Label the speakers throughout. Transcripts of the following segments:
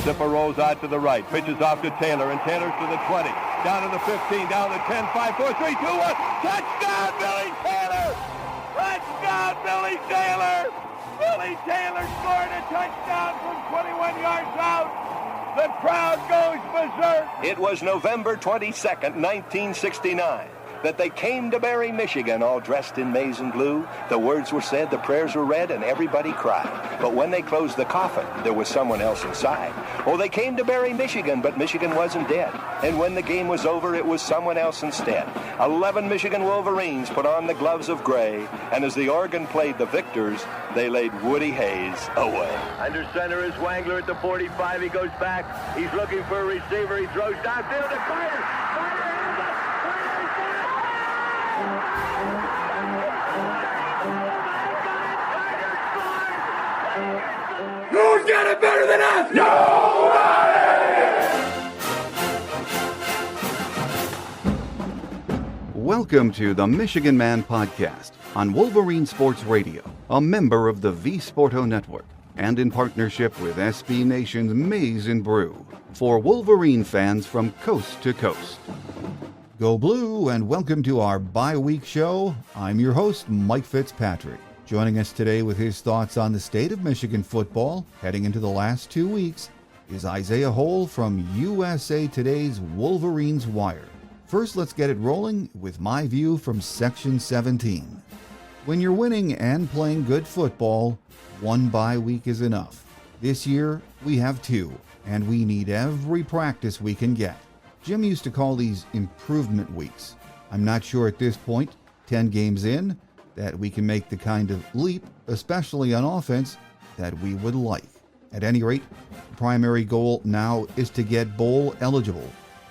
Speaker 1: Zipper rolls out to the right, pitches off to Taylor, and Taylor's to the 20, down to the 15, down to 10, 5, 4, 3, 2, 1. Touchdown, Billy Taylor! Touchdown, Billy Taylor! Billy Taylor scored a touchdown from 21 yards out. The crowd goes berserk. It was November 22nd, 1969. That they came to Barry, Michigan, all dressed in maize and blue. The words were said, the prayers were read, and everybody cried. But when they closed the coffin, there was someone else inside. Oh, they came to Barry, Michigan, but Michigan wasn't dead. And when the game was over, it was someone else instead. 11 Michigan Wolverines put on the gloves of gray, and as the organ played the victors, they laid Woody Hayes away. Under center is Wangler at the 45. He goes back. He's looking for a receiver. He throws downfield to Carter. Who's got it better than us? Nobody!
Speaker 2: Welcome to the Michigan Man Podcast on Wolverine Sports Radio, a member of the V Sporto Network, and in partnership with SB Nation's Maize and Brew, for Wolverine fans from coast to coast. Go Blue, and welcome to our bye-week show. I'm your host, Mike Fitzpatrick. Joining us today with his thoughts on the state of Michigan football heading into the last 2 weeks is Isaiah Hole from USA Today's Wolverines Wire. First, let's get it rolling with my view from Section 17. When you're winning and playing good football, one bye week is enough. This year, we have 2, and we need every practice we can get. Jim used to call these improvement weeks. I'm not sure at this point, 10 games in, that we can make the kind of leap, especially on offense, that we would like. At any rate, the primary goal now is to get bowl eligible.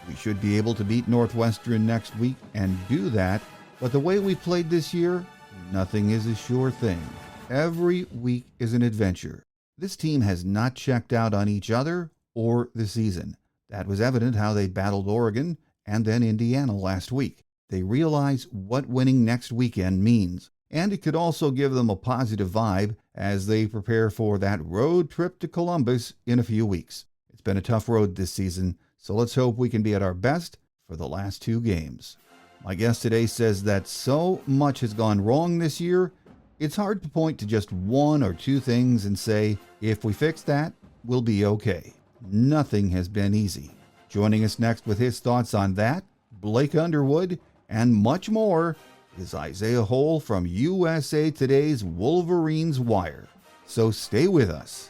Speaker 2: We should be able to beat Northwestern next week and do that, but the way we played this year, nothing is a sure thing. Every week is an adventure. This team has not checked out on each other or the season. That was evident how they battled Oregon and then Indiana last week. They realize what winning next weekend means, and it could also give them a positive vibe as they prepare for that road trip to Columbus in a few weeks. It's been a tough road this season, so let's hope we can be at our best for the last 2 games. My guest today says that so much has gone wrong this year, it's hard to point to just 1 or 2 things and say, if we fix that, we'll be okay. Nothing has been easy. Joining us next with his thoughts on that, Blake Underwood, and much more, is Isaiah Hole from USA Today's Wolverines Wire. So stay with us.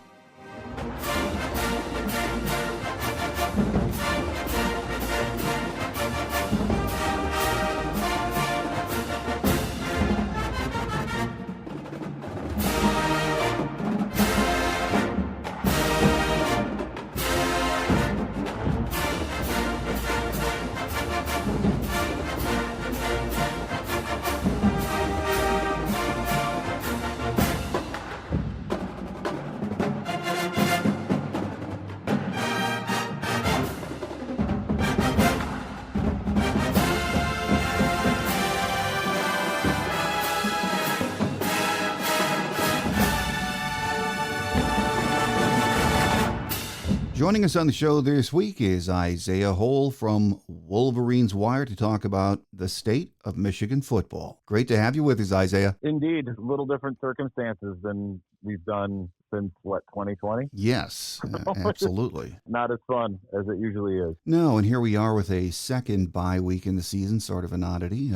Speaker 2: Joining us on the show this week is Isaiah Hole from Wolverines Wire to talk about the state of Michigan football. Great to have you with us, Isaiah.
Speaker 3: Indeed. A little different circumstances than we've done since, 2020?
Speaker 2: Yes, absolutely.
Speaker 3: Not as fun as it usually is.
Speaker 2: No, and here we are with a second bye week in the season, sort of an oddity.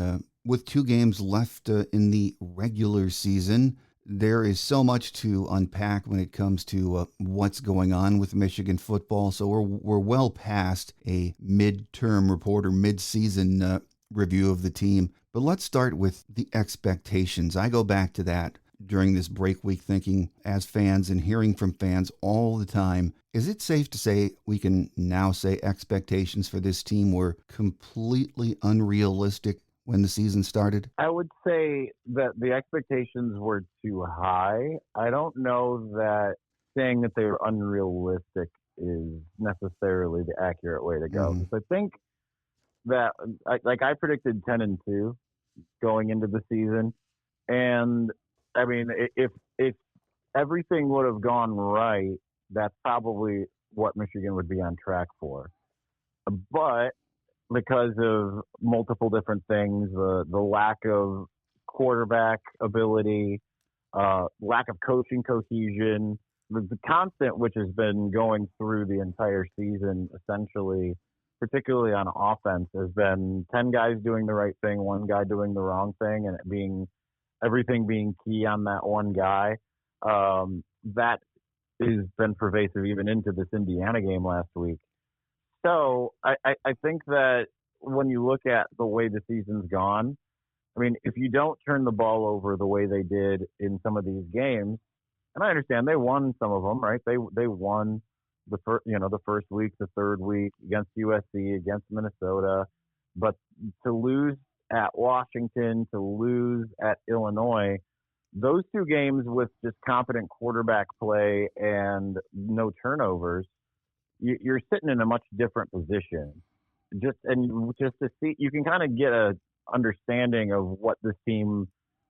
Speaker 2: With 2 games left in the regular season, there is so much to unpack when it comes to what's going on with Michigan football. So we're well past a midterm report or mid-season review of the team. But let's start with the expectations. I go back to that during this break week thinking as fans and hearing from fans all the time, is it safe to say we can now say expectations for this team were completely unrealistic when the season started?
Speaker 3: I would say that the expectations were too high. I don't know that saying that they were unrealistic is necessarily the accurate way to go. Because I think that, I predicted 10-2 going into the season. And I mean, if everything would have gone right, that's probably what Michigan would be on track for. But because of multiple different things, the lack of quarterback ability, lack of coaching cohesion, the constant which has been going through the entire season, essentially, particularly on offense, has been 10 guys doing the right thing, one guy doing the wrong thing, and everything being key on that one guy. That has been pervasive even into this Indiana game last week. So I think that when you look at the way the season's gone, I mean, if you don't turn the ball over the way they did in some of these games, and I understand they won some of them, right? They won the first week, the third week against USC, against Minnesota, but to lose at Washington, to lose at Illinois, those two games with just competent quarterback play and no turnovers, you're sitting in a much different position. Just to see, you can kind of get a understanding of what this team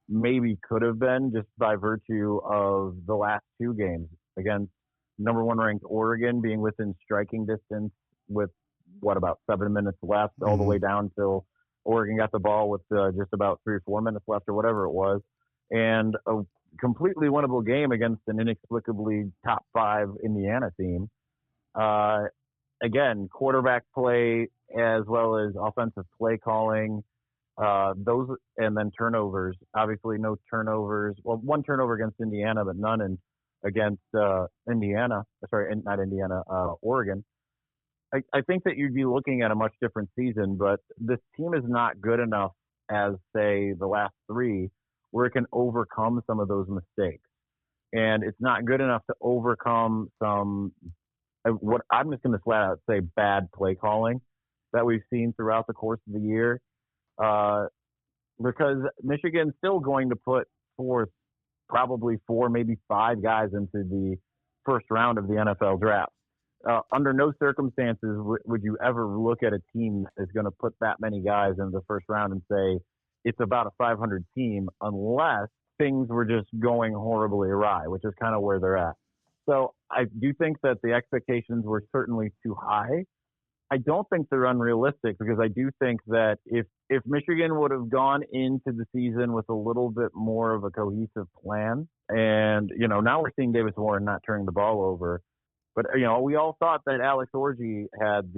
Speaker 3: maybe could have been just by virtue of the last two games against number one ranked Oregon being within striking distance with about 7 minutes left, all the way down till Oregon got the ball with just about 3 or 4 minutes left or whatever it was, and a completely winnable game against an inexplicably top 5 Indiana team. Again, quarterback play as well as offensive play calling, those, and then turnovers. Obviously, no turnovers. Well, one turnover against Indiana, but none against Oregon. I think that you'd be looking at a much different season, but this team is not good enough as, say, the last 3, where it can overcome some of those mistakes. And it's not good enough to overcome what I'm just going to flat out say bad play calling that we've seen throughout the course of the year, because Michigan's still going to put forth probably 4, maybe 5 guys into the first round of the NFL draft. Under no circumstances would you ever look at a team that's going to put that many guys in the first round and say it's about a 500 team, unless things were just going horribly awry, which is kind of where they're at. So I do think that the expectations were certainly too high. I don't think they're unrealistic, because I do think that if Michigan would have gone into the season with a little bit more of a cohesive plan, and, now we're seeing Davis Warren not turning the ball over, but, we all thought that Alex Orji had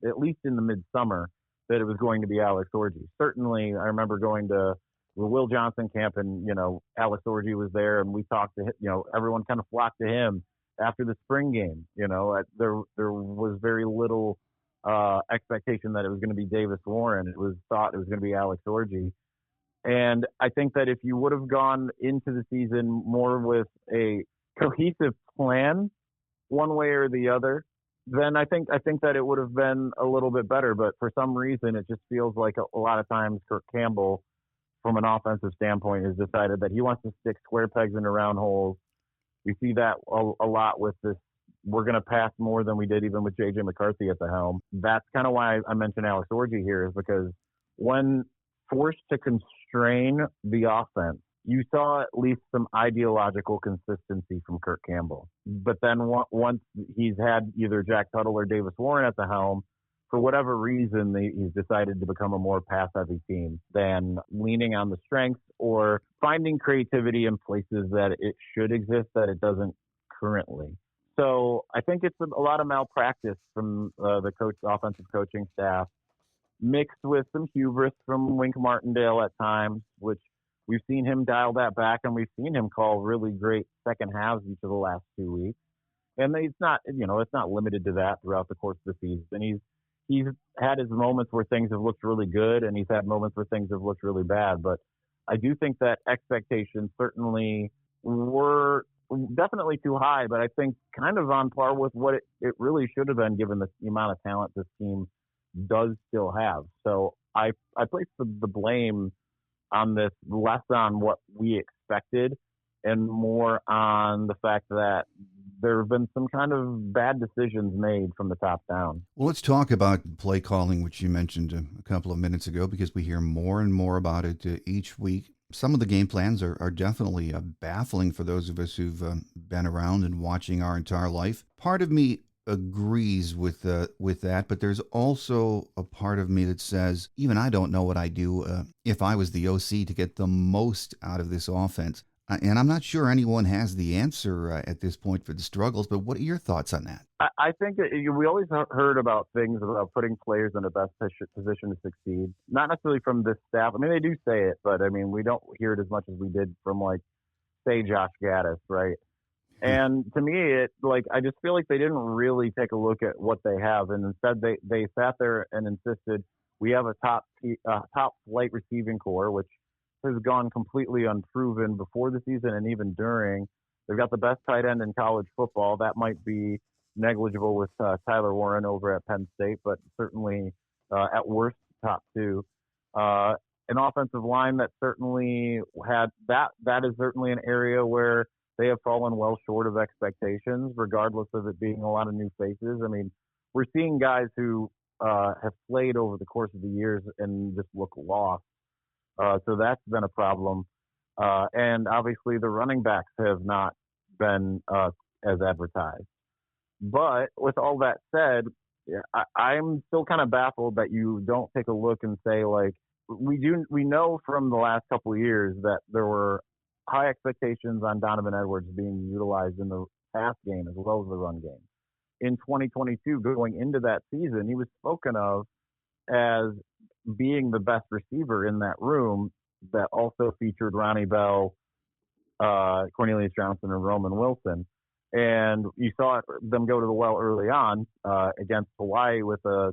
Speaker 3: at least in the midsummer, that it was going to be Alex Orji. Certainly, I remember going to the Will Johnson camp, and, Alex Orji was there, and we talked to him, everyone kind of flocked to him after the spring game. There was very little expectation that it was going to be Davis Warren. It was thought it was going to be Alex Orji. And I think that if you would have gone into the season more with a cohesive plan, one way or the other, then I think that it would have been a little bit better. But for some reason, it just feels like a lot of times Kirk Campbell, from an offensive standpoint, has decided that he wants to stick square pegs into round holes. We see that a lot with this. We're going to pass more than we did even with J.J. McCarthy at the helm. That's kind of why I mentioned Alex Orji here, is because when forced to constrain the offense, you saw at least some ideological consistency from Kirk Campbell. But then once he's had either Jack Tuttle or Davis Warren at the helm, for whatever reason, he's decided to become a more pass-heavy team than leaning on the strengths or finding creativity in places that it should exist that it doesn't currently. So I think it's a lot of malpractice from the offensive coaching staff, mixed with some hubris from Wink Martindale at times, which we've seen him dial that back, and we've seen him call really great second halves each of the last 2 weeks. And it's not limited to that throughout the course of the season. He's had his moments where things have looked really good, and he's had moments where things have looked really bad. But I do think that expectations certainly were definitely too high, but I think kind of on par with what it really should have been, given the amount of talent this team does still have. So I place the blame on this less on what we expected and more on the fact that there have been some kind of bad decisions made from the top down.
Speaker 2: Well, let's talk about play calling, which you mentioned a couple of minutes ago, because we hear more and more about it each week. Some of the game plans are definitely baffling for those of us who've been around and watching our entire life. Part of me agrees with that, but there's also a part of me that says, even I don't know what I'd do if I was the OC to get the most out of this offense. And I'm not sure anyone has the answer at this point for the struggles, but what are your thoughts on that?
Speaker 3: I think that we always heard about things about putting players in the best position to succeed. Not necessarily from this staff. I mean, they do say it, but I mean, we don't hear it as much as we did from, like, say, Josh Gaddis, right? And to me, I just feel like they didn't really take a look at what they have, and instead they sat there and insisted we have a top flight receiving core, which has gone completely unproven before the season and even during. They've got the best tight end in college football. That might be negligible with Tyler Warren over at Penn State, but certainly at worst top two. An offensive line that certainly had that is certainly an area where they have fallen well short of expectations, regardless of it being a lot of new faces. I mean, we're seeing guys who have played over the course of the years and just look lost. So that's been a problem. And obviously the running backs have not been as advertised. But with all that said, I'm still kind of baffled that you don't take a look and say, like, we know from the last couple of years that there were high expectations on Donovan Edwards being utilized in the pass game as well as the run game. In 2022, going into that season, he was spoken of as being the best receiver in that room that also featured Ronnie Bell, Cornelius Johnson, and Roman Wilson. And you saw them go to the well early on against Hawaii with a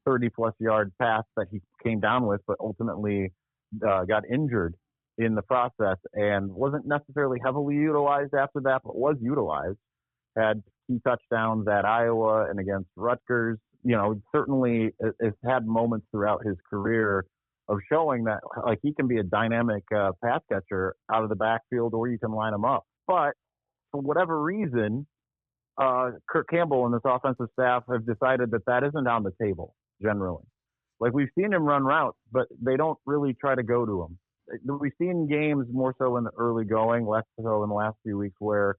Speaker 3: 30-plus yard pass that he came down with, but ultimately got injured in the process and wasn't necessarily heavily utilized after that, but was utilized. Had key touchdowns at Iowa and against Rutgers. You know, certainly has had moments throughout his career of showing that, like, he can be a dynamic pass catcher out of the backfield, or you can line him up. But for whatever reason, Kirk Campbell and this offensive staff have decided that isn't on the table generally. Like, we've seen him run routes, but they don't really try to go to him. We've seen games more so in the early going, less so in the last few weeks, where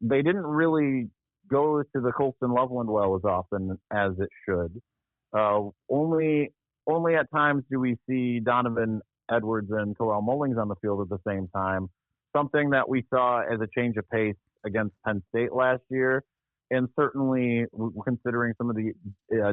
Speaker 3: they didn't really go to the Colston Loveland well as often as it should. Only at times do we see Donovan Edwards and Terrell Mullings on the field at the same time, something that we saw as a change of pace against Penn State last year. And certainly, considering some of the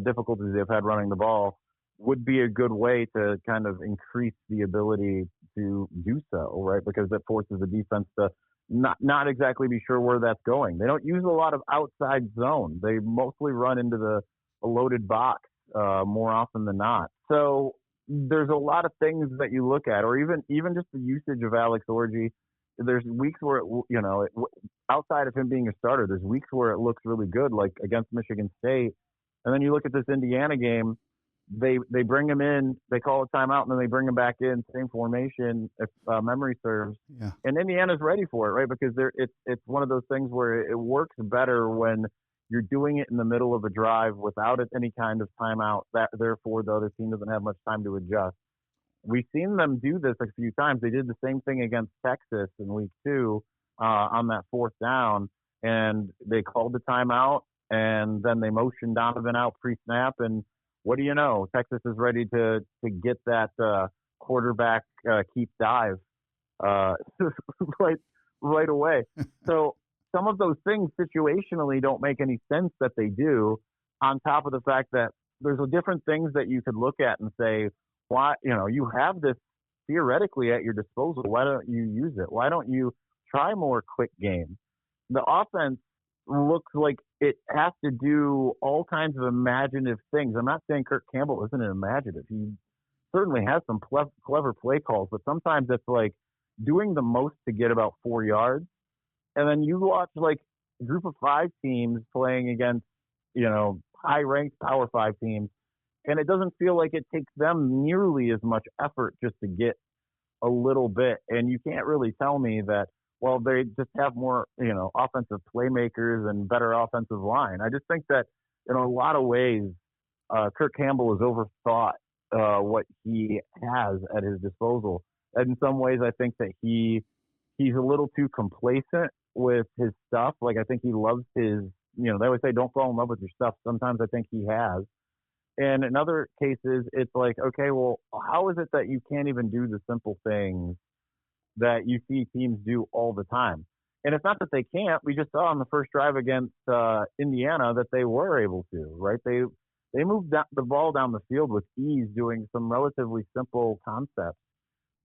Speaker 3: difficulties they've had running the ball, would be a good way to kind of increase the ability to do so, right? Because that forces the defense to not exactly be sure where that's going. They don't use a lot of outside zone. They mostly run into the loaded box more often than not. So there's a lot of things that you look at, or even just the usage of Alex Orji. There's weeks where, outside of him being a starter, there's weeks where it looks really good, like against Michigan State. And then you look at this Indiana game, they bring him in, they call a timeout, and then they bring him back in, same formation, if memory serves. Yeah. And Indiana's ready for it, right? Because it's one of those things where it works better when you're doing it in the middle of a drive without any kind of timeout. That therefore, the other team doesn't have much time to adjust. We've seen them do this a few times. They did the same thing against Texas in week 2 on that fourth down, and they called the timeout, and then they motioned Donovan out pre-snap, and what do you know? Texas is ready to get that quarterback keep dive right away. So some of those things situationally don't make any sense that they do, on top of the fact that there's different things that you could look at and say, why, you have this theoretically at your disposal. Why don't you use it? Why don't you try more quick game? The offense looks like it has to do all kinds of imaginative things. I'm not saying Kirk Campbell isn't imaginative. He certainly has some clever play calls, but sometimes it's like doing the most to get about 4 yards. And then you watch like a group of 5 teams playing against, high-ranked Power 5 teams, and it doesn't feel like it takes them nearly as much effort just to get a little bit. And you can't really tell me that, well, they just have more, offensive playmakers and better offensive line. I just think that in a lot of ways, Kirk Campbell has overthought what he has at his disposal. And in some ways, I think that he's a little too complacent with his stuff. Like, I think he loves his, they always say, don't fall in love with your stuff. Sometimes I think he has. And in other cases, it's like, okay, well, how is it that you can't even do the simple things that you see teams do all the time? And it's not that they can't. We just saw on the first drive against Indiana that they were able to, right? They moved the ball down the field with ease, doing some relatively simple concepts.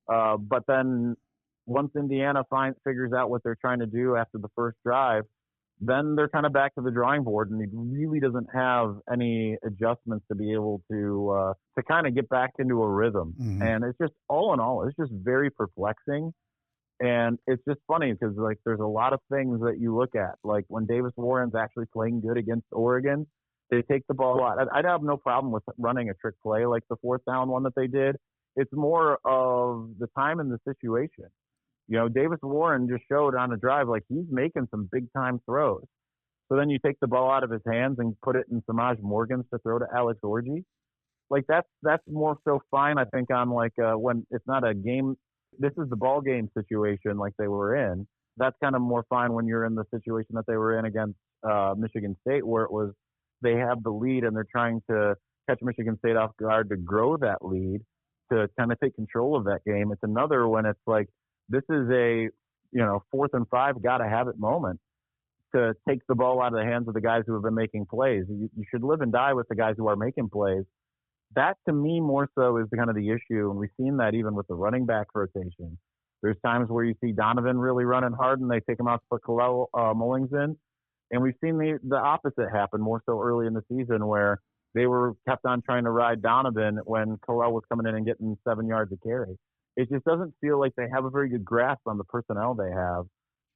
Speaker 3: But then once Indiana figures out what they're trying to do after the first drive, then they're kind of back to the drawing board, and he really doesn't have any adjustments to be able to kind of get back into a rhythm. Mm-hmm. And it's just, all in all, it's just very perplexing. And it's just funny because, like, there's a lot of things that you look at. Like, when Davis Warren's actually playing good against Oregon, they take the ball a lot. I'd have no problem with running a trick play like the fourth down one that they did. It's more of the time and the situation. Davis Warren just showed on a drive, like, he's making some big-time throws. So then you take the ball out of his hands and put it in Samaj Morgan's to throw to Alex Orji. Like, that's more so fine, I think, on, like, when it's not a game. This is the ball game situation like they were in. That's kind of more fine when you're in the situation that they were in against Michigan State, where it was they have the lead and they're trying to catch Michigan State off guard to grow that lead, to kind of take control of that game. It's another when it's like, this is a, 4th and 5, got to have it moment to take the ball out of the hands of the guys who have been making plays. You should live and die with the guys who are making plays. That, to me, more so is kind of the issue. And we've seen that even with the running back rotation. There's times where you see Donovan really running hard and they take him out to put Kalel Mullings in. And we've seen the opposite happen more so early in the season, where they were kept on trying to ride Donovan when Kalel was coming in and getting 7 yards of carry. It just doesn't feel like they have a very good grasp on the personnel they have,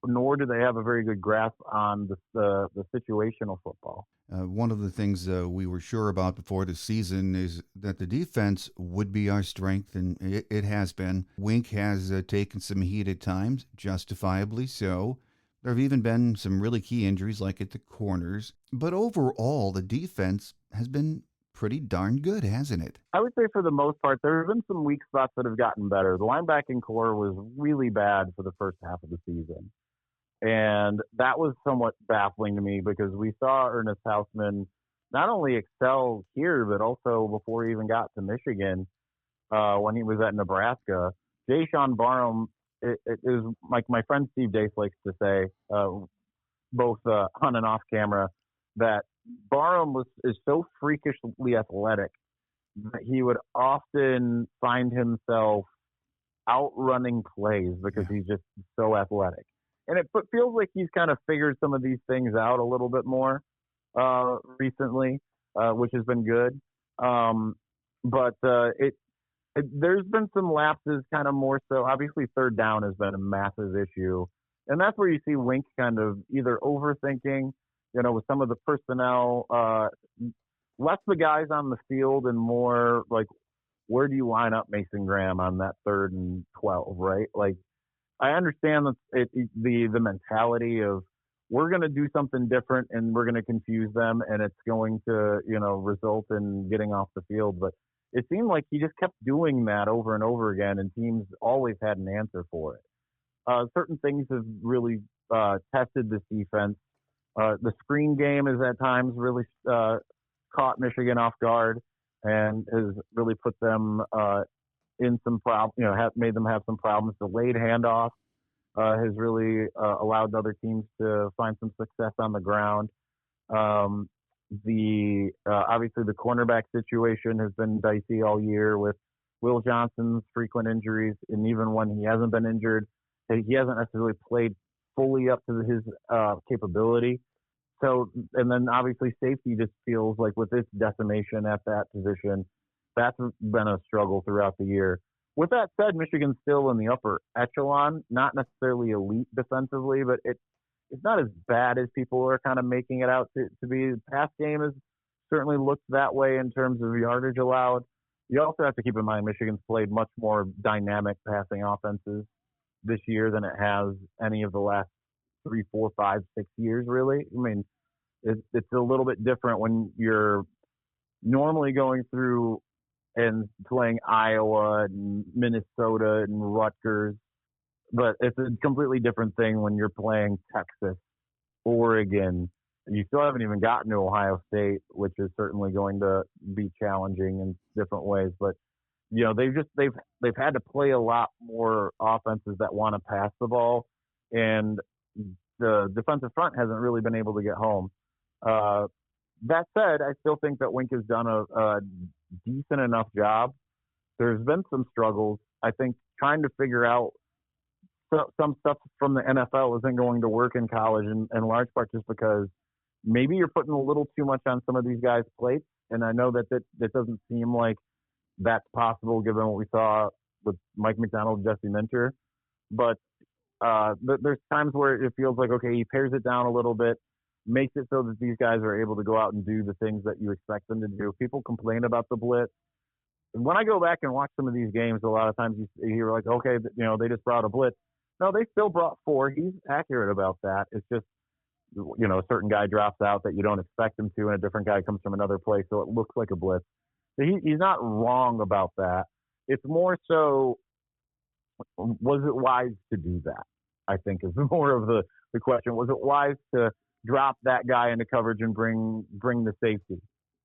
Speaker 3: nor do they have a very good grasp on the situational football.
Speaker 4: One of the things we were sure about before the season is that the defense would be our strength, and it has been. Wink has taken some heat at times, justifiably so. There have even been some really key injuries, like at the corners. But overall, the defense has been pretty darn good, hasn't it?
Speaker 3: I would say for the most part, there have been some weak spots that have gotten better. The linebacking core was really bad for the first half of the season. And that was somewhat baffling to me because we saw Ernest Hausman not only excel here, but also before he even got to Michigan, when he was at Nebraska. Jayshawn Barham, it is like my friend Steve Dace likes to say, both on and off camera, that Barham is so freakishly athletic that he would often find himself outrunning plays because he's just so athletic. And it feels like he's kind of figured some of these things out a little bit more recently, which has been good. But there's been some lapses kind of more so. Obviously, third down has been a massive issue. And that's where you see Wink kind of either overthinking, with some of the personnel, less the guys on the field and more like, where do you line up Mason Graham on that 3rd and 12, right? Like, I understand that the mentality of we're going to do something different and we're going to confuse them and it's going to, result in getting off the field. But it seemed like he just kept doing that over and over again, and teams always had an answer for it. Certain things have really tested this defense. The screen game is at times really caught Michigan off guard and has really put them in some problems, made them have some problems. Delayed handoff has really allowed other teams to find some success on the ground. Obviously the cornerback situation has been dicey all year with Will Johnson's frequent injuries, and even when he hasn't been injured, he hasn't necessarily played fully up to his capability. So, and then obviously safety just feels like with this decimation at that position, that's been a struggle throughout the year. With that said, Michigan's still in the upper echelon, not necessarily elite defensively, but it's not as bad as people are kind of making it out to be. The pass game has certainly looked that way in terms of yardage allowed. You also have to keep in mind Michigan's played much more dynamic passing offenses this year than it has any of the last 3, 4, 5, 6 years, really. I mean, it's a little bit different when you're normally going through and playing Iowa and Minnesota and Rutgers, but it's a completely different thing when you're playing Texas, Oregon. You still haven't even gotten to Ohio State, which is certainly going to be challenging in different ways. But you know, they've had to play a lot more offenses that want to pass the ball, and the defensive front hasn't really been able to get home. That said, I still think that Wink has done a decent enough job. There's been some struggles. I think trying to figure out some stuff from the NFL isn't going to work in college, in large part just because maybe you're putting a little too much on some of these guys' plates. And I know that doesn't seem like that's possible given what we saw with Mike Macdonald and Jesse Minter. But there's times where it feels like, okay, he pares it down a little bit, makes it so that these guys are able to go out and do the things that you expect them to do. People complain about the blitz. And when I go back and watch some of these games, a lot of times you hear like, okay, you know, they just brought a blitz. No, they still brought 4. He's accurate about that. It's just, you know, a certain guy drops out that you don't expect him to, and a different guy comes from another place, so it looks like a blitz. So he's not wrong about that. It's more so, was it wise to do that? I think is more of the question. Was it wise to drop that guy into coverage and bring the safety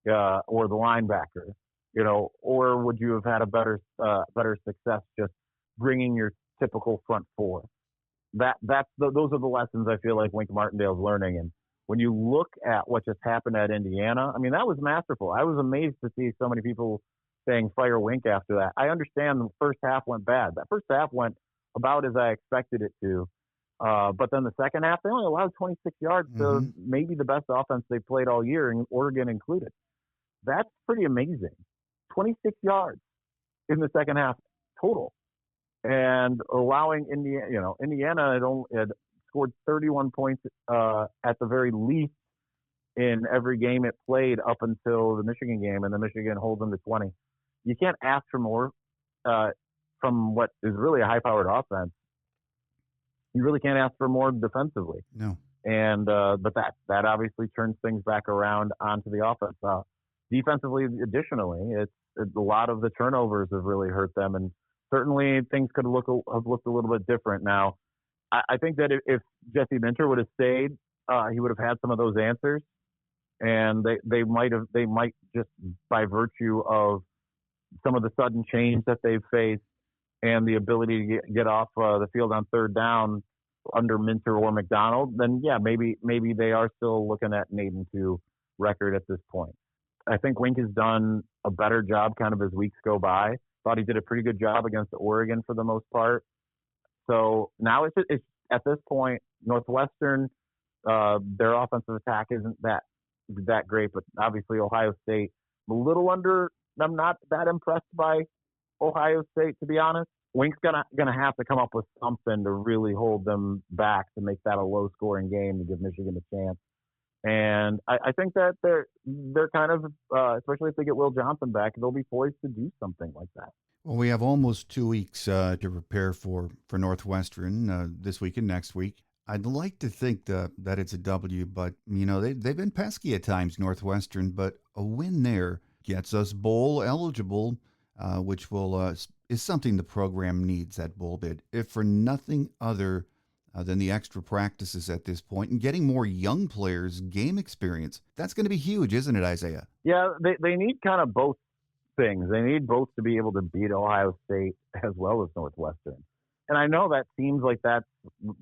Speaker 3: or the linebacker, you know, or would you have had a better success just bringing your typical front 4? Those are the lessons I feel like Wink Martindale's learning. And when you look at what just happened at Indiana, I mean, that was masterful. I was amazed to see so many people saying fire Wink after that. I understand the first half went bad. That first half went about as I expected it to. But then the second half, they only allowed 26 yards to maybe the best offense they played all year, and Oregon included. That's pretty amazing. 26 yards in the second half total. And allowing Indiana had scored 31 points at the very least in every game it played up until the Michigan game, and the Michigan holds them to 20. You can't ask for more from what is really a high-powered offense. You really can't ask for more defensively.
Speaker 4: No.
Speaker 3: And but that obviously turns things back around onto the offense. Defensively, additionally, it's a lot of the turnovers have really hurt them, and certainly things could have looked a little bit different. Now, I think that if Jesse Minter would have stayed, he would have had some of those answers, and they might just by virtue of some of the sudden change that they've faced and the ability to get off the field on third down under Minter or McDonald, then yeah, maybe they are still looking at an 8-2 record at this point. I think Wink has done a better job kind of as weeks go by. Thought he did a pretty good job against Oregon for the most part. So now it's at this point, Northwestern, their offensive attack isn't that great, but obviously Ohio State, a little under. I'm not that impressed by Ohio State, to be honest. Wink's gonna have to come up with something to really hold them back to make that a low-scoring game to give Michigan a chance. And I think that they're kind of, especially if they get Will Johnson back, they'll be poised to do something like that.
Speaker 4: Well, we have almost 2 weeks to prepare for Northwestern this week and next week. I'd like to think that it's a W, but you know they've been pesky at times, Northwestern. But a win there gets us bowl eligible, which will is something the program needs, that bowl bid, if for nothing other than the extra practices at this point and getting more young players game experience. That's going to be huge, isn't it, Isaiah?
Speaker 3: Yeah, they need kind of both things. They need both to be able to beat Ohio State as well as Northwestern. And I know that seems like that's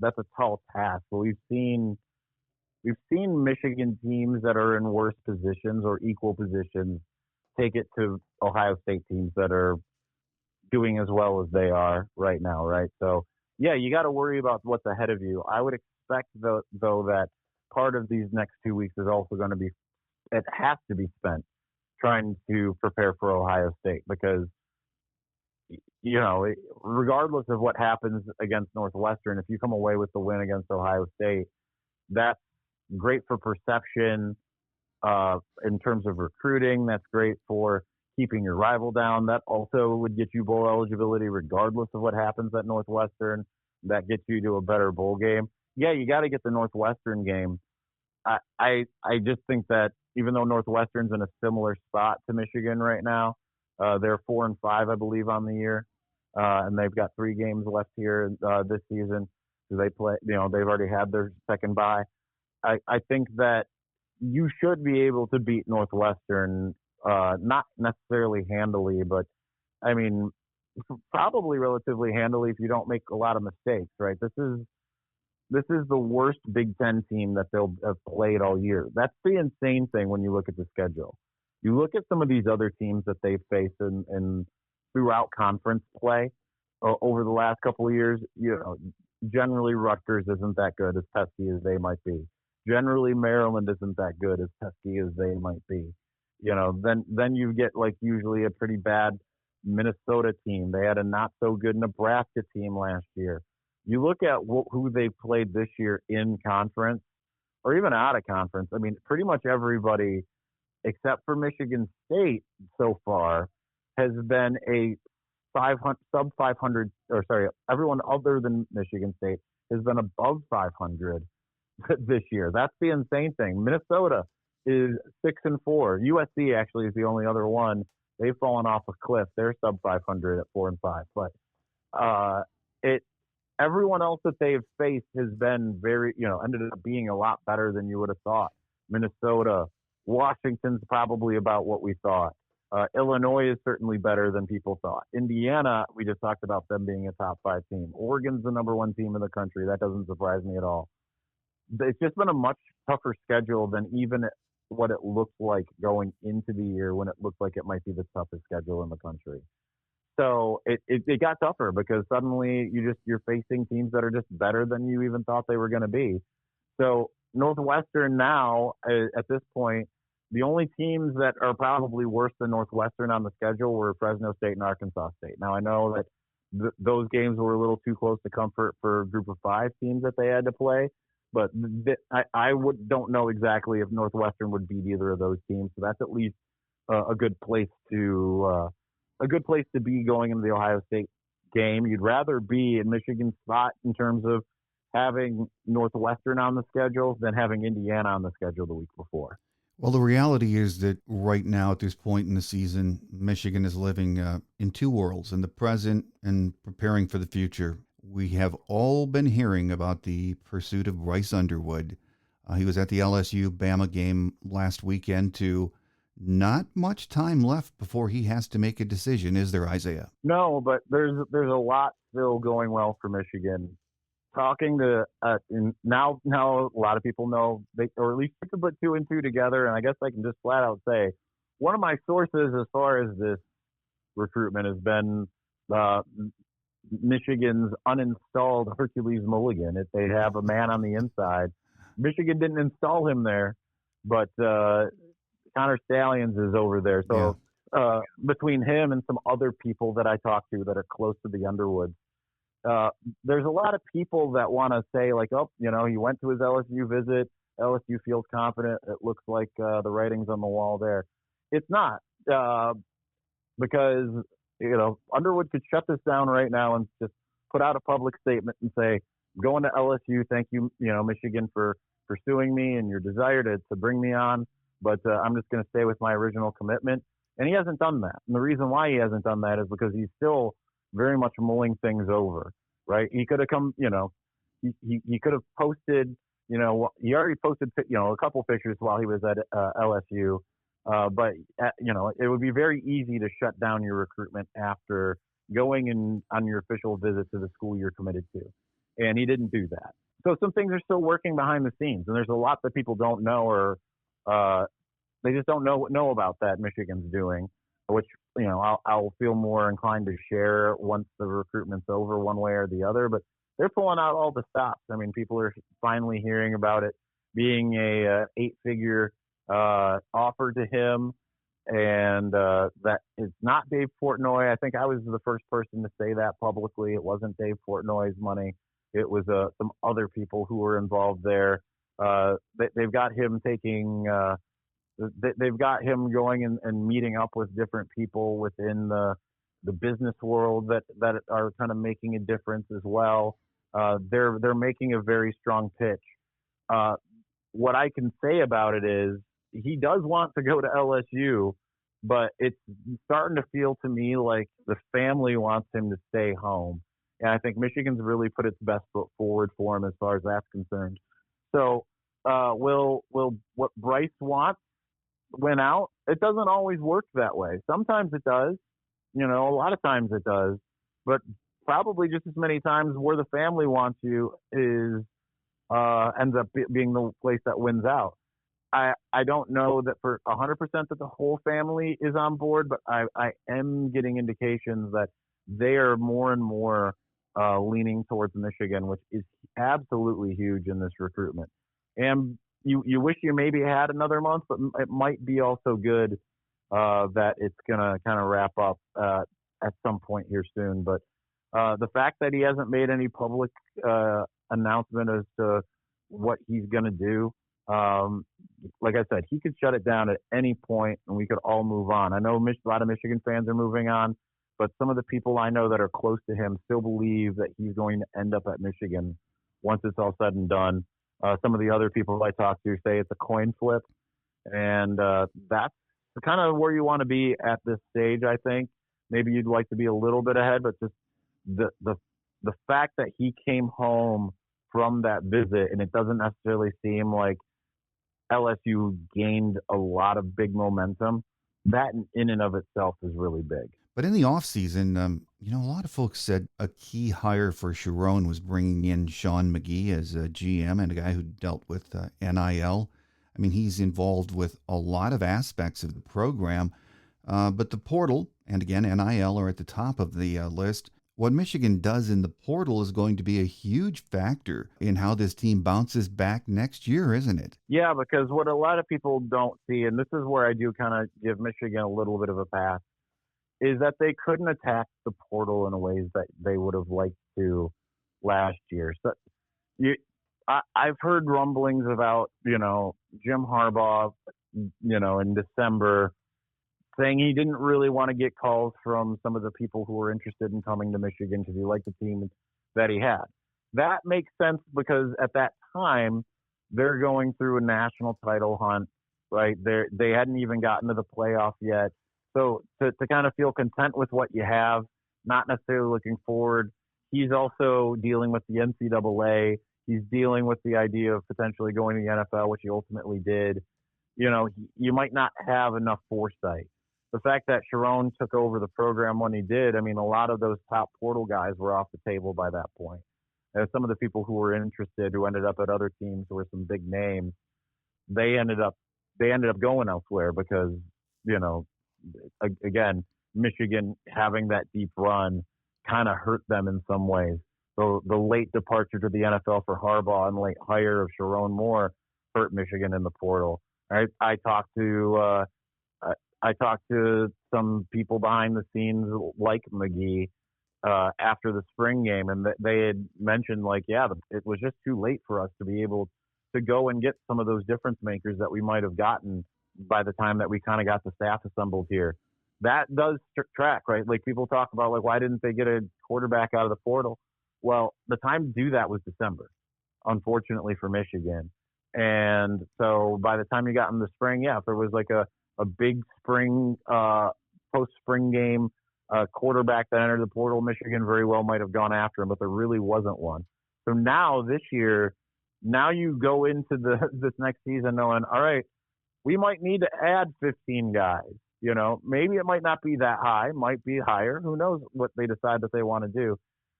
Speaker 3: a tall task, but we've seen Michigan teams that are in worse positions or equal positions take it to Ohio State teams that are doing as well as they are right now, right? So, yeah, you got to worry about what's ahead of you. I would expect, though, that part of these next 2 weeks is also going to be – it has to be spent trying to prepare for Ohio State because, you know, regardless of what happens against Northwestern, if you come away with the win against Ohio State, that's great for perception in terms of recruiting. That's great for keeping your rival down. That also would get you bowl eligibility regardless of what happens at Northwestern. that gets you to a better bowl game. Yeah, you got to get the Northwestern game. I just think that even though Northwestern's in a similar spot to Michigan right now, they're 4-5, I believe, on the year, and they've got 3 games left here this season. So they play, they've already had their second bye. I think that you should be able to beat Northwestern, not necessarily handily, but I mean, probably relatively handily if you don't make a lot of mistakes, right? This is the worst Big Ten team that they'll have played all year. That's the insane thing when you look at the schedule. You look at some of these other teams that they've faced in throughout conference play over the last couple of years. Generally Rutgers isn't that good, as pesky as they might be. Generally Maryland isn't that good, as pesky as they might be. Then you get like usually a pretty bad Minnesota team. They had a not so good Nebraska team last year. You look at who they played this year in conference or even out of conference. I mean, pretty much everybody except for Michigan State so far has been a sub 500, everyone other than Michigan State has been above 500 this year. That's the insane thing. Minnesota is 6-4. USC actually is the only other one. They've fallen off a cliff. They're sub 500 at 4-5. But everyone else that they've faced has been ended up being a lot better than you would have thought. Minnesota, Washington's probably about what we thought. Illinois is certainly better than people thought. Indiana, we just talked about them being a top 5 team. Oregon's the number 1 team in the country. That doesn't surprise me at all. It's just been a much tougher schedule than even what it looked like going into the year when it looked like it might be the toughest schedule in the country. So it got tougher because suddenly you're facing teams that are just better than you even thought they were going to be. So Northwestern now, at this point, the only teams that are probably worse than Northwestern on the schedule were Fresno State and Arkansas State. Now, I know that those games were a little too close to comfort for a group of 5 teams that they had to play, but I don't know exactly if Northwestern would beat either of those teams. So that's at least a good place to be going into the Ohio State game. You'd rather be in Michigan's spot in terms of having Northwestern on the schedule than having Indiana on the schedule the week before.
Speaker 4: Well, the reality is that right now at this point in the season, Michigan is living in 2 worlds, in the present and preparing for the future. We have all been hearing about the pursuit of Bryce Underwood. He was at the LSU-Bama game last weekend too. Not much time left before he has to make a decision, is there, Isaiah?
Speaker 3: No, but there's a lot still going well for Michigan. Talking to now a lot of people know, or at least you can put 2 and 2 together, and I guess I can just flat out say one of my sources as far as this recruitment has been Michigan's uninstalled Hercules Mulligan. If they have a man on the inside, Michigan didn't install him there, but Connor Stallions is over there. So between him and some other people that I talked to that are close to the Underwoods, there's a lot of people that want to say like, he went to his LSU visit. LSU feels confident. It looks like the writing's on the wall there. It's not because, Underwood could shut this down right now and just put out a public statement and say, I'm going to LSU. Thank you, Michigan, for pursuing me and your desire to bring me on. But I'm just going to stay with my original commitment. And he hasn't done that. And the reason why he hasn't done that is because he's still very much mulling things over, right? He could have come, he could have posted, he already posted, a couple pictures while he was at LSU. But it would be very easy to shut down your recruitment after going in on your official visit to the school you're committed to. And he didn't do that. So some things are still working behind the scenes. And there's a lot that people don't know or they just don't know about that Michigan's doing, which, I'll feel more inclined to share once the recruitment's over one way or the other. But they're pulling out all the stops. I mean, people are finally hearing about it being a 8-figure offer to him, and that it's not Dave Portnoy. I think I was the first person to say that publicly. It wasn't Dave Portnoy's money. It was some other people who were involved there. They've got him taking they've got him going and meeting up with different people within the business world that are kind of making a difference as well. They're making a very strong pitch. What I can say about it is he does want to go to LSU, but it's starting to feel to me like the family wants him to stay home. And I think Michigan's really put its best foot forward for him as far as that's concerned. So will what Bryce wants win out? It doesn't always work that way. Sometimes it does. A lot of times it does. But probably just as many times where the family wants you is ends up being the place that wins out. I don't know that for 100% that the whole family is on board, but I am getting indications that they are more and more leaning towards Michigan, which is absolutely huge in this recruitment. And you wish you maybe had another month, but it might be also good that it's going to kind of wrap up at some point here soon. But the fact that he hasn't made any public announcement as to what he's going to do, like I said, he could shut it down at any point and we could all move on. I know a lot of Michigan fans are moving on, but some of the people I know that are close to him still believe that he's going to end up at Michigan once it's all said and done. Some of the other people I talk to say it's a coin flip, and that's kind of where you want to be at this stage, I think. Maybe you'd like to be a little bit ahead, but just the fact that he came home from that visit, and it doesn't necessarily seem like LSU gained a lot of big momentum, that in and of itself is really big.
Speaker 4: But in the offseason, a lot of folks said a key hire for Sharon was bringing in Sean McGee as a GM and a guy who dealt with NIL. I mean, he's involved with a lot of aspects of the program, but the portal, and again, NIL are at the top of the list. What Michigan does in the portal is going to be a huge factor in how this team bounces back next year, isn't it?
Speaker 3: Yeah, because what a lot of people don't see, and this is where I do kind of give Michigan a little bit of a pass, is that they couldn't attack the portal in ways that they would have liked to last year. So I've heard rumblings about, Jim Harbaugh, in December, saying he didn't really want to get calls from some of the people who were interested in coming to Michigan because he liked the team that he had. That makes sense because at that time, they're going through a national title hunt, right? They hadn't even gotten to the playoff yet. So to kind of feel content with what you have, not necessarily looking forward. He's also dealing with the NCAA. He's dealing with the idea of potentially going to the NFL, which he ultimately did. You might not have enough foresight. The fact that Sharon took over the program when he did, I mean, a lot of those top portal guys were off the table by that point. And some of the people who were interested, who ended up at other teams, who were some big names, they ended up going elsewhere because, again, Michigan having that deep run kind of hurt them in some ways. So the late departure to the NFL for Harbaugh and late hire of Sharon Moore hurt Michigan in the portal. I talked to some people behind the scenes like McGee after the spring game, and they had mentioned it was just too late for us to be able to go and get some of those difference makers that we might have gotten by the time that we kind of got the staff assembled here. That does track, right? Like people talk about why didn't they get a quarterback out of the portal? Well, the time to do that was December, unfortunately for Michigan. And so by the time you got in the spring, if there was a big spring, post-spring game quarterback that entered the portal, Michigan very well might have gone after him, but there really wasn't one. So now this year, you go into this next season knowing, all right, we might need to add 15 guys. Maybe it might not be that high, might be higher. Who knows what they decide that they want to do.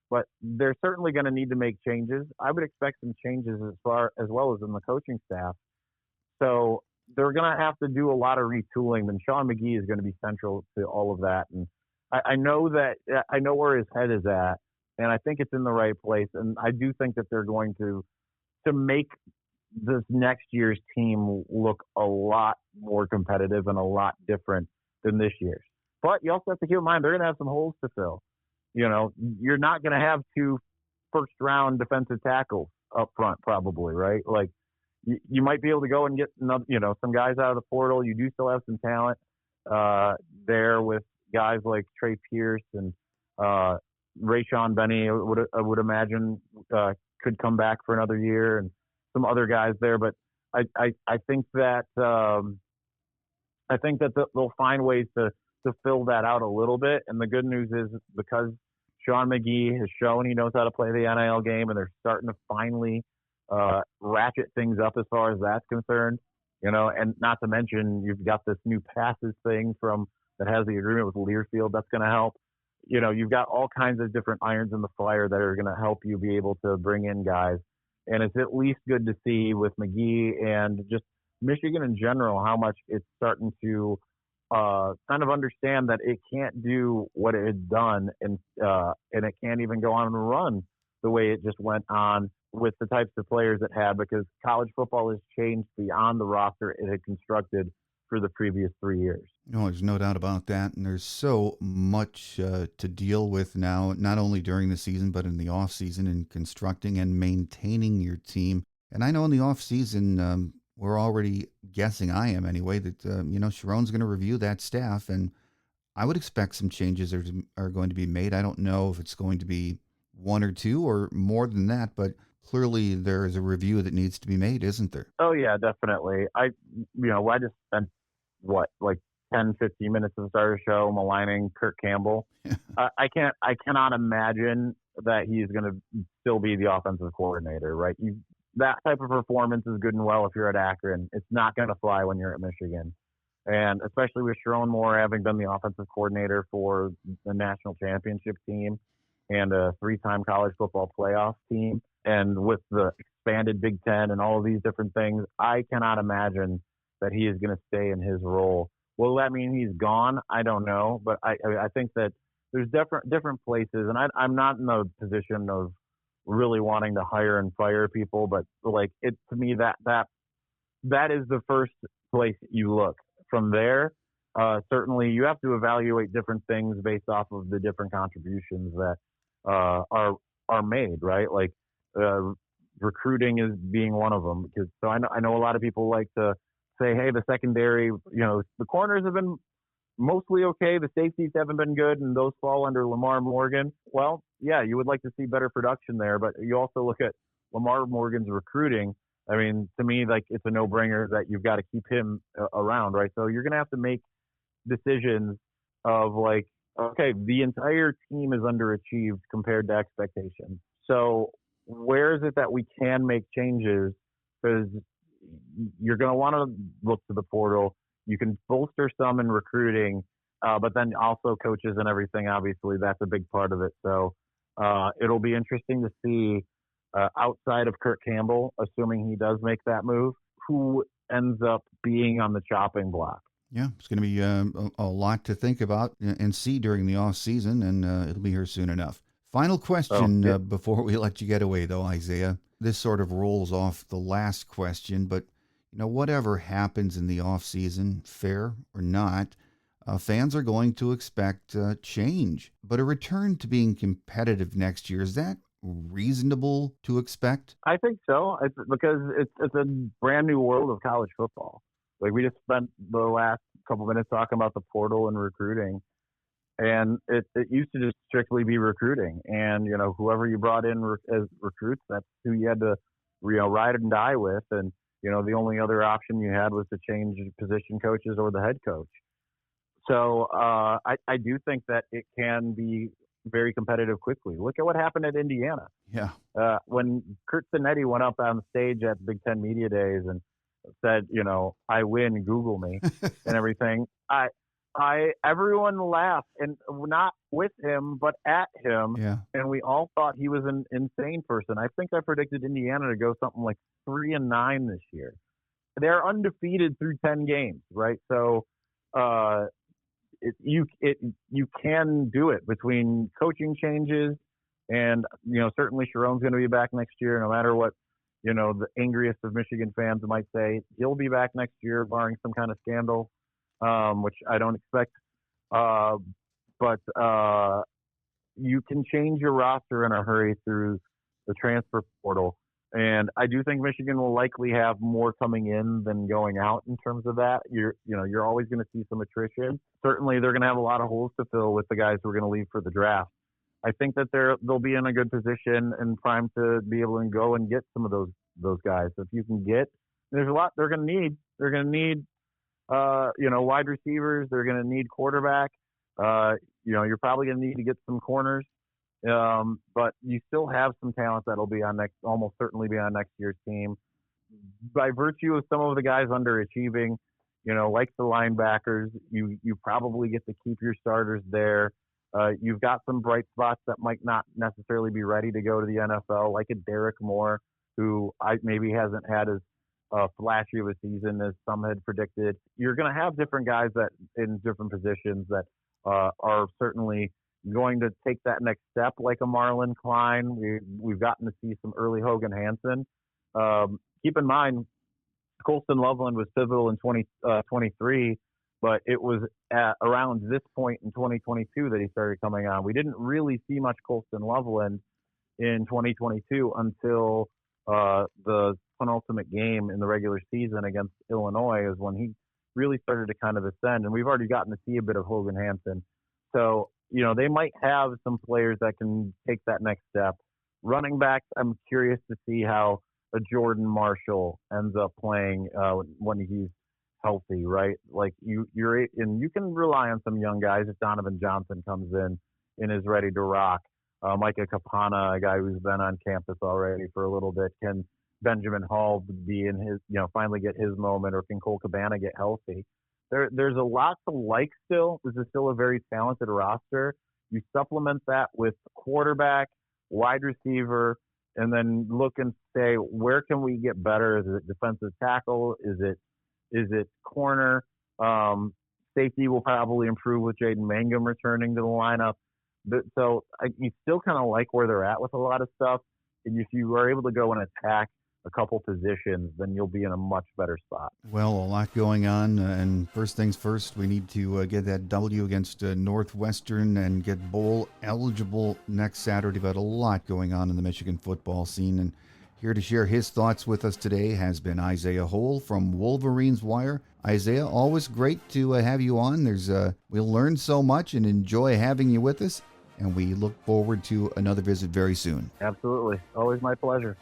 Speaker 3: But they're certainly going to need to make changes. I would expect some changes as well as in the coaching staff. So they're going to have to do a lot of retooling, and Sean McGee is going to be central to all of that. And I know where his head is at, and I think it's in the right place. And I do think that they're going to make this next year's team look a lot more competitive and a lot different than this year's. But you also have to keep in mind they're going to have some holes to fill. You're not going to have 2 first-round defensive tackles up front, probably, right? You might be able to go and get some guys out of the portal. You do still have some talent there with guys like Trey Pierce and Rayshon Benny. I would imagine could come back for another year, and some other guys there. But I think that they'll find ways to fill that out a little bit. And the good news is, because Sean McGee has shown he knows how to play the NIL game, and they're starting to finally ratchet things up as far as that's concerned. And not to mention, you've got this new passes thing that has the agreement with Learfield that's going to help. You've got all kinds of different irons in the fire that are going to help you be able to bring in guys. And it's at least good to see with McGee and just Michigan in general how much it's starting to kind of understand that it can't do what it had done, and it can't even go on and run the way it just went on with the types of players it had, because college football has changed beyond the roster it had constructed for the previous 3 years.
Speaker 4: There's no doubt about that. And there's so much to deal with now, not only during the season, but in the off season, in constructing and maintaining your team. And I know in the off season, we're already guessing, I am anyway, that, Sharon's going to review that staff, and I would expect some changes are going to be made. I don't know if it's going to be one or two or more than that, but clearly there is a review that needs to be made, isn't there?
Speaker 3: Oh yeah, definitely. I just spent 10, 15 minutes of the start of the show maligning Kirk Campbell. I cannot imagine that he's going to still be the offensive coordinator, right? That type of performance is good and well if you're at Akron. It's not going to fly when you're at Michigan. And especially with Sharon Moore having been the offensive coordinator for the national championship team and a 3-time college football playoff team, and with the expanded Big Ten and all of these different things, I cannot imagine that he is going to stay in his role. Will that mean he's gone? I don't know. But I think that there's different places, and I'm not in the position of really wanting to hire and fire people, but to me that is the first place you look. From there, certainly you have to evaluate different things based off of the different contributions that are made, right? Recruiting is being one of them, because I know a lot of people like to say, hey, the secondary, the corners have been mostly okay, the safeties haven't been good, and those fall under Lamar Morgan. Well, yeah, you would like to see better production there, but you also look at Lamar Morgan's recruiting. I mean, to me, it's a no-brainer that you've got to keep him around, right? So you're going to have to make decisions of okay, the entire team is underachieved compared to expectations. So where is it that we can make changes? Because you're going to want to look to the portal. You can bolster some in recruiting, but then also coaches and everything, obviously, that's a big part of it. So it'll be interesting to see, outside of Kirk Campbell, assuming he does make that move, who ends up being on the chopping block.
Speaker 4: Yeah, it's going to be a lot to think about and see during the off season, and it'll be here soon enough. Final question before we let you get away, though, Isaiah. This sort of rolls off the last question, but whatever happens in the off season, fair or not, fans are going to expect change. But a return to being competitive next year, is that reasonable to expect?
Speaker 3: I think so, because it's a brand new world of college football. We just spent the last couple minutes talking about the portal and recruiting, and it used to just strictly be recruiting, and whoever you brought in as recruits, that's who you had to ride and die with, and the only other option you had was to change position coaches or the head coach. So I do think that it can be very competitive quickly. Look at what happened at Indiana.
Speaker 4: Yeah.
Speaker 3: When Curt Cinetti went up on stage at Big Ten Media Days and said, I win, Google me and everything, everyone laughed, and not with him, but at him.
Speaker 4: Yeah. And
Speaker 3: we all thought he was an insane person. I think I predicted Indiana to go something like 3-9 this year. They're undefeated through 10 games, right? So you can do it between coaching changes, and certainly Sharon's going to be back next year, no matter what the angriest of Michigan fans might say. He'll be back next year, barring some kind of scandal, which I don't expect. But you can change your roster in a hurry through the transfer portal. And I do think Michigan will likely have more coming in than going out in terms of that. You're always going to see some attrition. Certainly, they're going to have a lot of holes to fill with the guys who are going to leave for the draft. I think that they'll be in a good position and prime to be able to go and get some of those guys. So if you can get, there's a lot they're going to need. They're going to need, wide receivers. They're going to need quarterback. You're probably going to need to get some corners. But you still have some talent that'll be almost certainly be on next year's team. By virtue of some of the guys underachieving, like the linebackers, you probably get to keep your starters there. You've got some bright spots that might not necessarily be ready to go to the NFL, like a Derek Moore, who maybe hasn't had as flashy of a season as some had predicted. You're going to have different guys that in different positions that are certainly going to take that next step, like a Marlon Klein. We've gotten to see some early Hogan Hansen. Keep in mind, Colston Loveland was pivotal in 2023, but it was at around this point in 2022 that he started coming on. We didn't really see much Colston Loveland in 2022 until the penultimate game in the regular season against Illinois is when he really started to kind of ascend. And we've already gotten to see a bit of Hogan Hansen. So, they might have some players that can take that next step. Running backs, I'm curious to see how a Jordan Marshall ends up playing when he's healthy, right? Like you can rely on some young guys if Donovan Johnson comes in and is ready to rock. Micah Kapana, a guy who's been on campus already for a little bit. Can Benjamin Hall be in his, finally get his moment, or can Cole Cabana get healthy? There's a lot to like still. This is still a very talented roster. You supplement that with quarterback, wide receiver, and then look and say, where can we get better? Is it defensive tackle? Is it corner? Safety will probably improve with Jaden Mangum returning to the lineup. So you still kind of like where they're at with a lot of stuff. And if you are able to go and attack a couple positions, then you'll be in a much better spot.
Speaker 4: Well, a lot going on, and first things first, we need to get that W against Northwestern and get bowl eligible next Saturday. But a lot going on in the Michigan football scene, and here to share his thoughts with us today has been Isaiah Hole from Wolverines Wire. Isaiah, always great to have you on. We'll learn so much and enjoy having you with us, and we look forward to another visit very soon.
Speaker 3: Absolutely. Always my pleasure.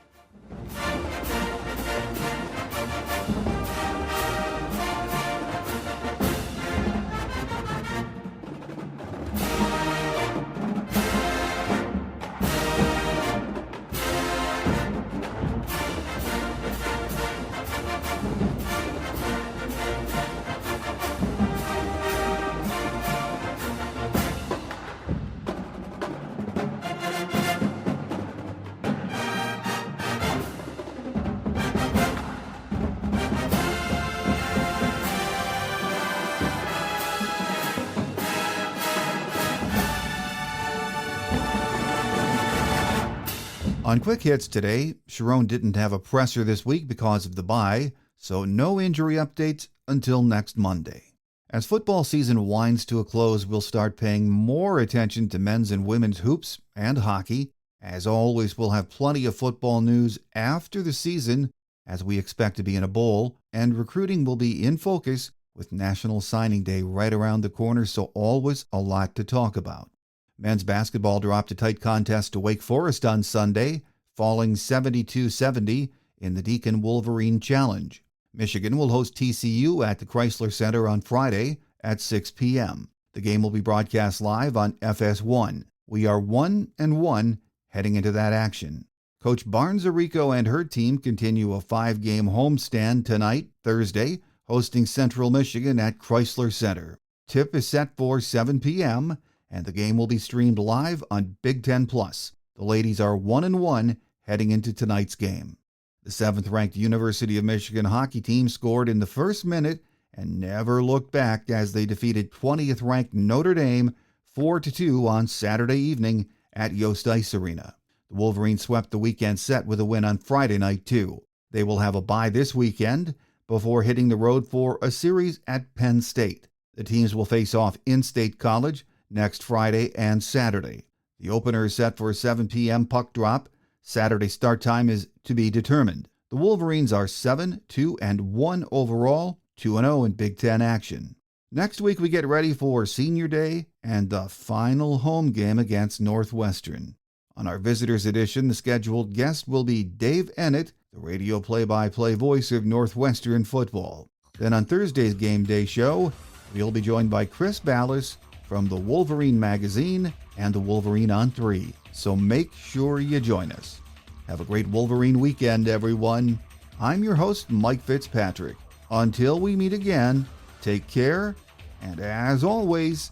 Speaker 4: On Quick Hits today, Sharon didn't have a presser this week because of the bye, so no injury updates until next Monday. As football season winds to a close, we'll start paying more attention to men's and women's hoops and hockey. As always, we'll have plenty of football news after the season, as we expect to be in a bowl, and recruiting will be in focus with National Signing Day right around the corner, so always a lot to talk about. Men's basketball dropped a tight contest to Wake Forest on Sunday, falling 72-70 in the Deacon Wolverine Challenge. Michigan will host TCU at the Chrysler Center on Friday at 6 p.m. The game will be broadcast live on FS1. We are 1-1 heading into that action. Coach Barnes Arico and her team continue a 5-game homestand tonight, Thursday, hosting Central Michigan at Chrysler Center. Tip is set for 7 p.m., and the game will be streamed live on Big Ten Plus. The ladies are 1-1 heading into tonight's game. The 7th-ranked University of Michigan hockey team scored in the first minute and never looked back as they defeated 20th-ranked Notre Dame 4-2 on Saturday evening at Yost Ice Arena. The Wolverines swept the weekend set with a win on Friday night, too. They will have a bye this weekend before hitting the road for a series at Penn State. The teams will face off in-state college next Friday and Saturday. The opener is set for a 7 p.m. puck drop. Saturday start time is to be determined. The Wolverines are 7-2-1 overall, 2-0 in Big Ten action. Next week we get ready for Senior Day and the final home game against Northwestern. On our Visitors Edition, the scheduled guest will be Dave Ennett, the radio play-by-play voice of Northwestern football. Then on Thursday's Game Day show, we'll be joined by Chris Ballas from the Wolverine Magazine and the Wolverine on 3. So make sure you join us. Have a great Wolverine weekend, everyone. I'm your host, Mike Fitzpatrick. Until we meet again, take care, and as always,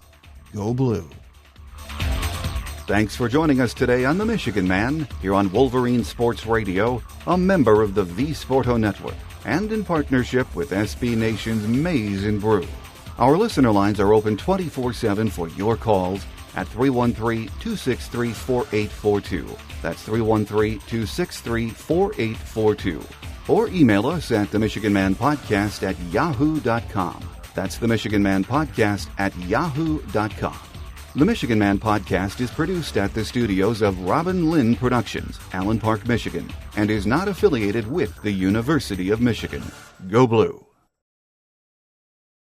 Speaker 4: go blue.
Speaker 2: Thanks for joining us today on The Michigan Man, here on Wolverine Sports Radio, a member of the V Sporto Network, and in partnership with SB Nation's Maize and Brew. Our listener lines are open 24/7 for your calls at 313-263-4842. That's 313-263-4842. Or email us at themichiganmanpodcast@yahoo.com. That's themichiganmanpodcast@yahoo.com. The Michigan Man Podcast is produced at the studios of Robin Lynn Productions, Allen Park, Michigan, and is not affiliated with the University of Michigan. Go Blue!